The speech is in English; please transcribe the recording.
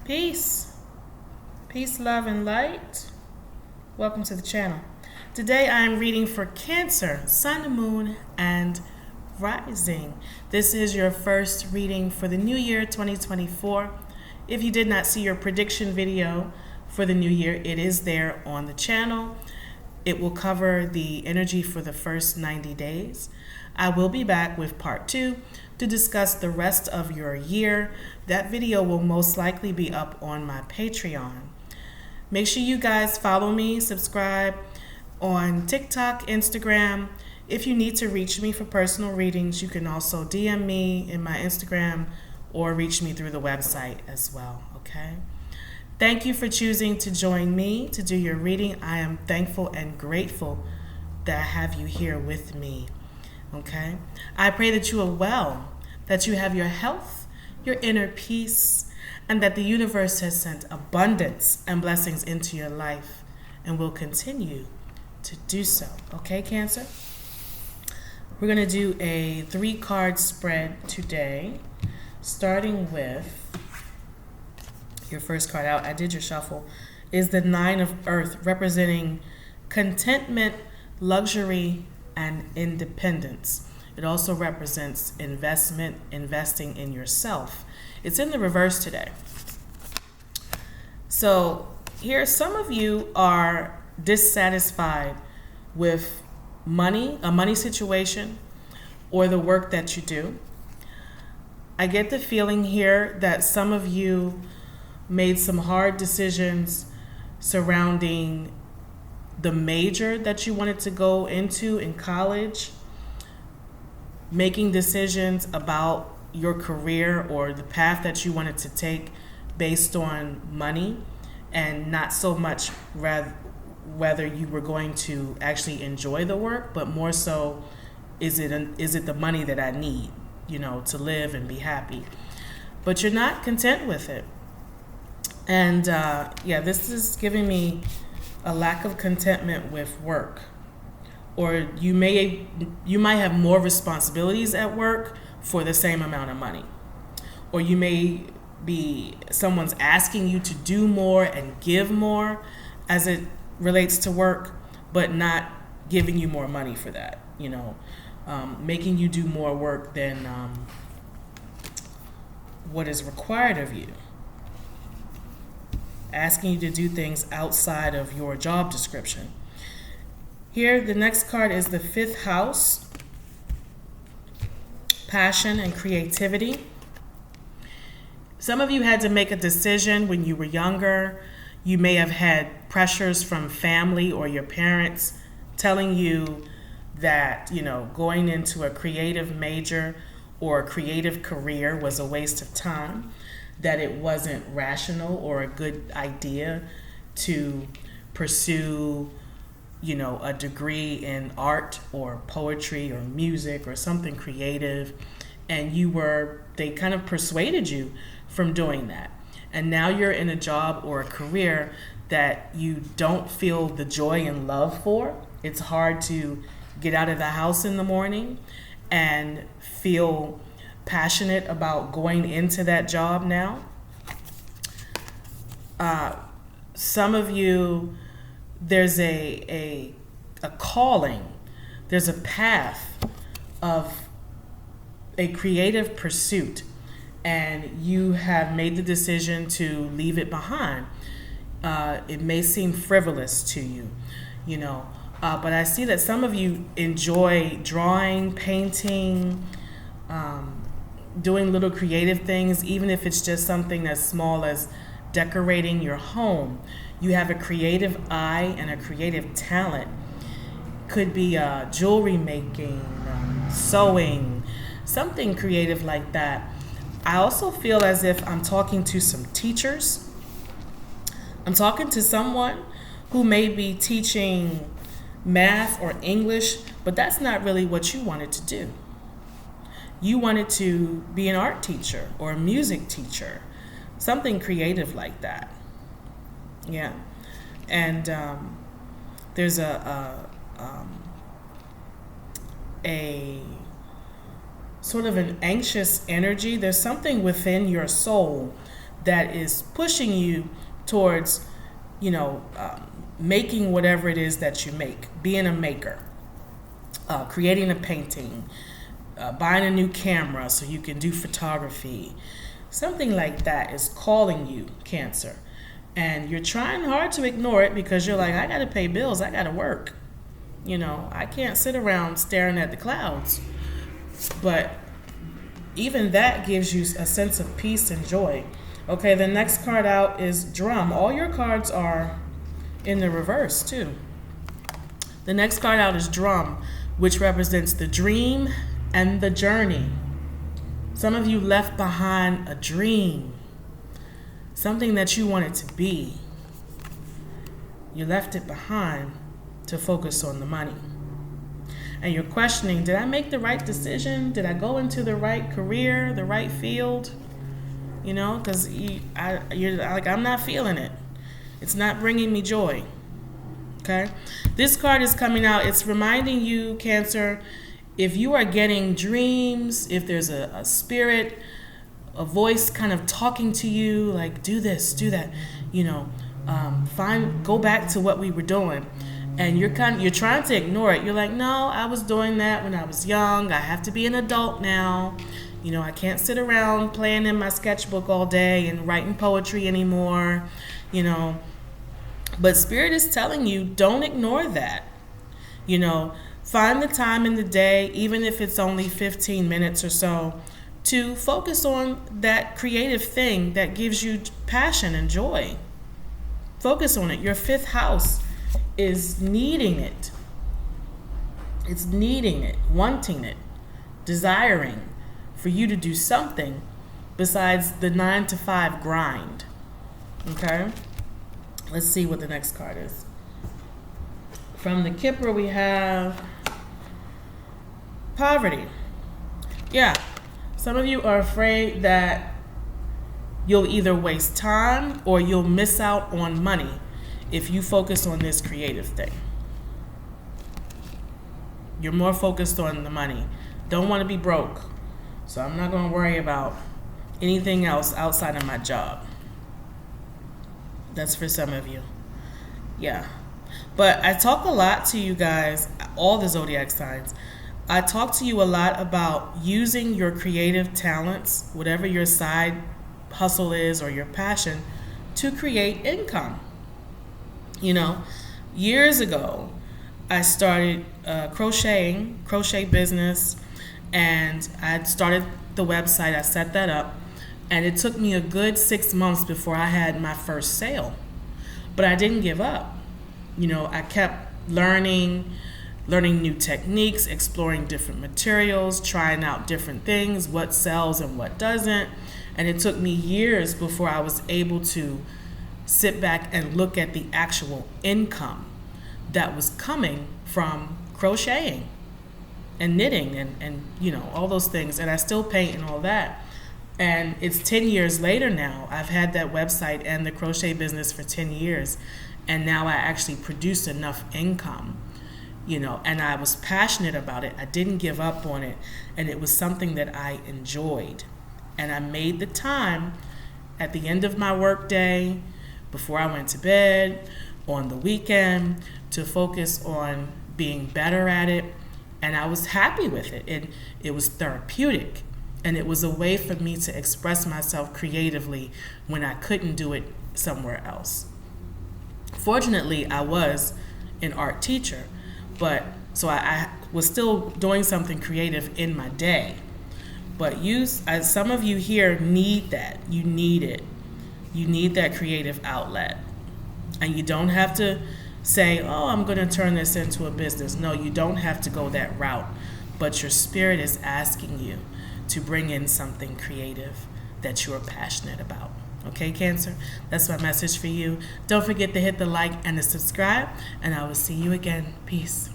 Peace. Peace, love, and light. Welcome to the channel. Today I am reading for Cancer, Sun, Moon, and Rising. This is your first reading for the new year 2024. If you did not see your prediction video for the new year, it is there on the channel. It will cover the energy for the first 90 days. I will be back with part 2 to discuss the rest of your year. That video will most likely be up on my Patreon. Make sure you guys follow me, subscribe on TikTok, Instagram. If you need to reach me for personal readings, you can also DM me in my Instagram or reach me through the website as well, okay? Thank you for choosing to join me to do your reading. I am thankful and grateful that I have you here with me, okay? I pray that you are well, that you have your health, your inner peace, and that the universe has sent abundance and blessings into your life and will continue to do so, okay, Cancer? We're going to do a 3-card spread today, starting with your first card out. I did your shuffle. Is the 9 of Earth, representing contentment, luxury, and independence. It also represents investment, investing in yourself. It's in the reverse today. So here, some of you are dissatisfied with money, a money situation, or the work that you do. I get the feeling here that some of you made some hard decisions surrounding the major that you wanted to go into in college, making decisions about your career or the path that you wanted to take based on money, and not so much whether you were going to actually enjoy the work, but more so, is it the money that I need, to live and be happy? But you're not content with it. And this is giving me a lack of contentment with work. Or you might have more responsibilities at work for the same amount of money. Or you may be, someone's asking you to do more and give more as it relates to work, but not giving you more money for that, making you do more work than what is required of you. Asking you to do things outside of your job description. Here, the next card is the 5th house, passion and creativity. Some of you had to make a decision when you were younger. You may have had pressures from family or your parents telling you that, going into a creative major or a creative career was a waste of time, that it wasn't rational or a good idea to pursue, a degree in art or poetry or music or something creative, and they kind of persuaded you from doing that. And now you're in a job or a career that you don't feel the joy and love for. It's hard to get out of the house in the morning and feel passionate about going into that job now. Some of you, there's a calling, there's a path of a creative pursuit, and you have made the decision to leave it behind. It may seem frivolous to you, but I see that some of you enjoy drawing, painting, doing little creative things, even if it's just something as small as decorating your home. You have a creative eye and a creative talent. Could be jewelry making, sewing, something creative like that. I also feel as if I'm talking to some teachers. I'm talking to someone who may be teaching math or English, but that's not really what you wanted to do. You wanted to be an art teacher or a music teacher, something creative like that. Yeah. And there's a sort of an anxious energy. There's something within your soul that is pushing you towards, making whatever it is that you make, being a maker, creating a painting, buying a new camera so you can do photography. Something like that is calling you, Cancer. And you're trying hard to ignore it because you're like, I got to pay bills, I got to work. I can't sit around staring at the clouds. But even that gives you a sense of peace and joy. Okay, the next card out is Drum. All your cards are in the reverse, too. The next card out is Drum, which represents the dream and the journey. Some of you left behind a dream, something that you wanted to be. You left it behind to focus on the money. And you're questioning, did I make the right decision? Did I go into the right career, the right field? Because you're like, I'm not feeling it. It's not bringing me joy. Okay? This card is coming out. It's reminding you, Cancer, if you are getting dreams, if there's a spirit, a voice kind of talking to you, like, do this, do that, go back to what we were doing. And you're trying to ignore it. You're like, no, I was doing that when I was young. I have to be an adult now. I can't sit around playing in my sketchbook all day and writing poetry anymore. But Spirit is telling you, don't ignore that. Find the time in the day, even if it's only 15 minutes or so, to focus on that creative thing that gives you passion and joy. Focus on it. Your fifth house is needing it. It's needing it, wanting it, desiring for you to do something besides the 9 to 5 grind. Okay? Let's see what the next card is. From the Kipper, we have poverty. Yeah. Some of you are afraid that you'll either waste time or you'll miss out on money if you focus on this creative thing. You're more focused on the money. Don't want to be broke. So I'm not going to worry about anything else outside of my job. That's for some of you. Yeah. But I talk a lot to you guys, all the zodiac signs. I talk to you a lot about using your creative talents, whatever your side hustle is or your passion, to create income. Years ago, I started crochet business, and I started the website. I set that up, and it took me a good 6 months before I had my first sale. But I didn't give up. I kept learning new techniques, exploring different materials, trying out different things, what sells and what doesn't. And it took me years before I was able to sit back and look at the actual income that was coming from crocheting and knitting and all those things. And I still paint and all that. And it's 10 years later now. I've had that website and the crochet business for 10 years. And now I actually produce enough income, and I was passionate about it. I didn't give up on it. And it was something that I enjoyed. And I made the time at the end of my work day, before I went to bed, on the weekend, to focus on being better at it. And I was happy with it. It was therapeutic. And it was a way for me to express myself creatively when I couldn't do it somewhere else. Fortunately, I was an art teacher, so I was still doing something creative in my day. But some of you here need that. You need it. You need that creative outlet. And you don't have to say, oh, I'm going to turn this into a business. No, you don't have to go that route. But your spirit is asking you to bring in something creative that you are passionate about. Okay, Cancer? That's my message for you. Don't forget to hit the like and the subscribe, and I will see you again. Peace.